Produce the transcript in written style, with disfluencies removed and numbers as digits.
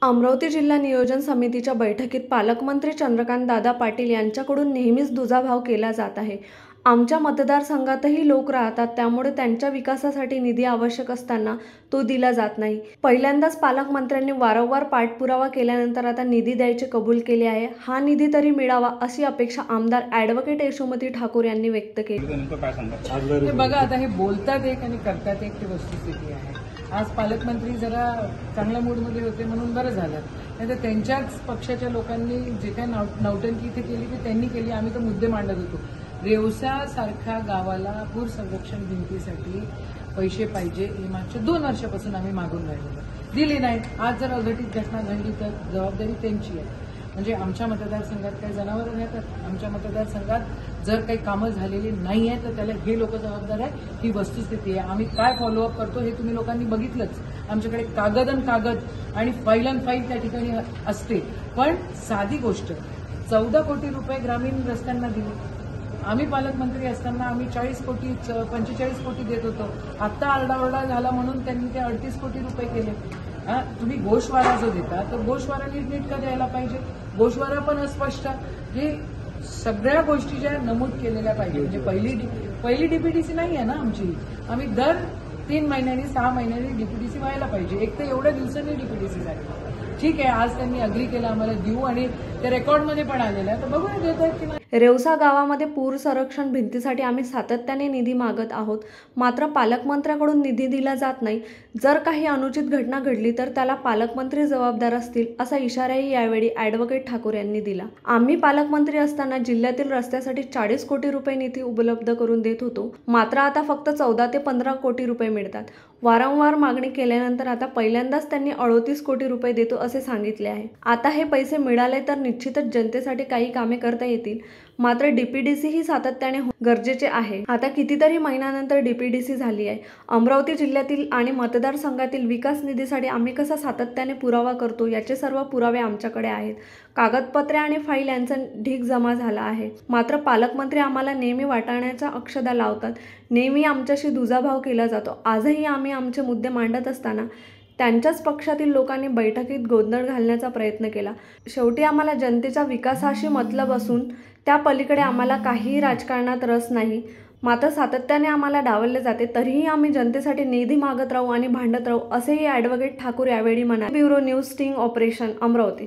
अमरावती जिल्हा नियोजन समितीच्या बैठकीत पालकमंत्री चंद्रकांतदादा पाटील यांच्याकडून नेहमीच दुजाभाव केला जात आहे। आमच्या मतदारसंघातही लोक राहतात, त्यामुळे त्यांच्या विकासासाठी निधी आवश्यक असताना तो दिला जात नाही। पहिल्यांदाच पालकमंत्र्यांनी वारंवार पाठपुरावा केल्यानंतर आता निधी द्यायचे कबूल केले आहे। हा निधी तरी मिळावा अशी अपेक्षा आमदार ॲडव्होकेट यशोमती ठाकूर यांनी व्यक्त केली। बघा, आता हे बोलतात एक आणि करतात एक, ती वस्तुस्थिती आहे। आज पालकमंत्री जरा चांगल्या मूडमध्ये होते म्हणून बरं झालं, नाहीतर त्यांच्याच पक्षाच्या लोकांनी जे काही नौटंकी इथे केली ती त्यांनी केली। आम्ही तर मुद्दे मांडत होतो, रेवसासारख्या गावाला पूर संरक्षण भिंतीसाठी पैसे पाहिजे हे मागच्या 2 वर्षापासून आम्ही मागून राहिलेलो, दिली नाही। आज जर अघटित घटना घडली तर जबाबदारी त्यांची आहे। म्हणजे आमच्या मतदारसंघात काही जनावरं राहतात, आमच्या मतदारसंघात जर काही कामं झालेली नाही आहे तर त्याला हे लोक जबाबदार आहे, ही वस्तुस्थिती आहे। आम्ही काय फॉलोअप करतो हे तुम्ही लोकांनी बघितलंच। आमच्याकडे कागद आणि फाईल त्या ठिकाणी असते, पण साधी गोष्ट 14 कोटी रुपये ग्रामीण रस्त्यांना दिले। आम्ही पालकमंत्री असताना आम्ही 40 कोटी 45 कोटी देत होतो। आता आरडाओरडा झाला म्हणून त्यांनी ते 38 कोटी रुपये केले। तुम्ही गोषवारा जो देता तर गोषवारा नीटनेटका द्यायला पाहिजे, गोषवारा पण अस्पष्ट, हे सगळ्या गोष्टी ज्या नमूद केलेल्या पाहिजे। म्हणजे पहिली डीपीडीसी नाही आहे ना आमची, आम्ही दर 3 महिन्यांनी 6 महिन्यांनी डीपीडीसी व्हायला पाहिजे। एक तर एवढ्या दिवसांनी डीपीडीसी झाली, ठीक आहे। आज त्यांनी अग्री केलं आम्हाला देऊ आणि ते रेकॉर्डमध्ये पण आलेलं आहे, तर बघूया देत आहेत की नाही। रेवसा गावामध्ये पूर संरक्षण भिंतीसाठी आम्ही सातत्याने निधी मागत आहोत, मात्र पालकमंत्र्यांकडून निधी दिला जात नाही। जर काही अनुचित घटना घडली तर त्याला पालकमंत्री जबाबदार असतील असा इशाराही यावेळी ॲडव्होकेट ठाकूर यांनी दिला। आम्ही पालकमंत्री असताना जिल्ह्यातील रस्त्यासाठी 40 कोटी रुपये निधी उपलब्ध करून देत होतो, मात्र आता फक्त 14 ते 15 कोटी रुपये मिळतात। वारंवार मागणी केल्यानंतर आता पहिल्यांदाच त्यांनी 38 कोटी रुपये देतो असे सांगितले आहे। आता हे पैसे मिळाले तर निश्चितच जनतेसाठी काही कामे करता येतील, मात्र डीपीडीसी ही सातत्याने गरजेचे आहे। आता कितीतरी महिन्यानंतर डीपीडीसी झाली आहे। अमरावती जिल्ह्यातील आणि मतदारसंघातील विकास निधीसाठी आम्ही कसा सातत्याने पुरावा करतो याचे सर्व पुरावे आमच्याकडे आहेत। कागदपत्रे आणि फाईल यांचा ढीग जमा झाला आहे, मात्र पालकमंत्री आम्हाला नेहमी वाटाण्याचा अक्षदा लावतात। नेहमी आमच्याशी दुजाभाव केला जातो। आजही आम्ही आमचे मुद्दे मांडत असताना त्यांच्याच पक्षातील लोकांनी बैठकीत गोंधळ घालण्याचा प्रयत्न केला। शेवटी आम्हाला जनतेच्या विकासाशी मतलब असून त्या पलीकडे आम्हाला काहीही राजकारणात रस नाही, मात्र सातत्याने आम्हाला डावलले जाते। तरीही आम्ही जनतेसाठी निधी मागत राहू आणि भांडत राहू असेही ॲडव्होकेट ठाकूर यावेळी म्हणाले। Bureau news sting operation Amravati.